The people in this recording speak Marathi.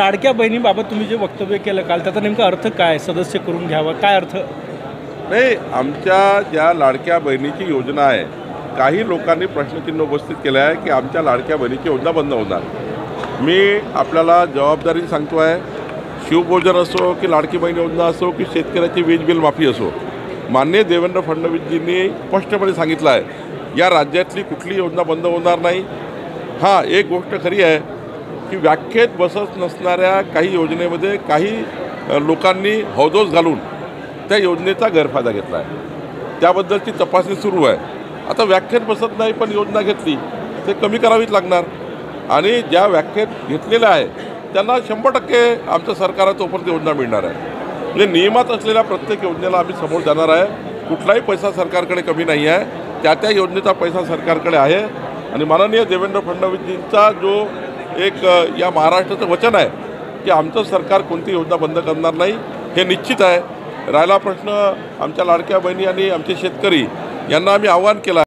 लाडक्या बहिणीबाबत तुम्ही जे वक्तव्य केलं काल, त्याचा नेमका अर्थ काय? सदस्य करून घ्यावा, काय अर्थ? नाही, आमच्या ज्या लाडक्या बहिणीची योजना आहे, काही लोकांनी प्रश्नचिन्ह उपस्थित केलं आहे की आमच्या लाडक्या बहिणीची योजना बंद होणार. मी आपल्याला जबाबदारी सांगतो आहे, शिवभोजन असो की लाडकी बहीण योजना असो की शेतकऱ्याची वीज बिल माफी असो, माननीय देवेंद्र फडणवीसजींनी स्पष्टपणे सांगितलं आहे, या राज्यातली कुठली योजना बंद होणार नाही. हां, एक गोष्ट खरी आहे की व्याख्येत बसत नसणाऱ्या काही योजनेमध्ये काही लोकांनी हौदोस घालून त्या योजनेचा गैरफायदा घेतला आहे. त्याबद्दलची तपासणी सुरू आहे. आता व्याख्येत बसत नाही पण योजना घेतली ते कमी करावीच लागणार, आणि ज्या व्याख्येत घेतलेल्या आहे त्यांना 100% आमचं सरकार तोपर्यंत योजना मिळणार आहे. म्हणजे नियमात असलेल्या प्रत्येक योजनेला आम्ही समोर जाणार आहे. कुठलाही पैसा सरकारकडे कमी नाही आहे, त्या योजनेचा पैसा सरकारकडे आहे. आणि माननीय देवेंद्र फडणवीसजींचा जो एक या महाराष्ट्राचं वचन आहे की आमचं सरकार कोणती योजना बंद करणार नाही, हे निश्चित आहे. राहिला प्रश्न आमच्या लाडक्या बहिणी आणि आमचे शेतकरी यांना आम्ही आवाहन केलं आहे.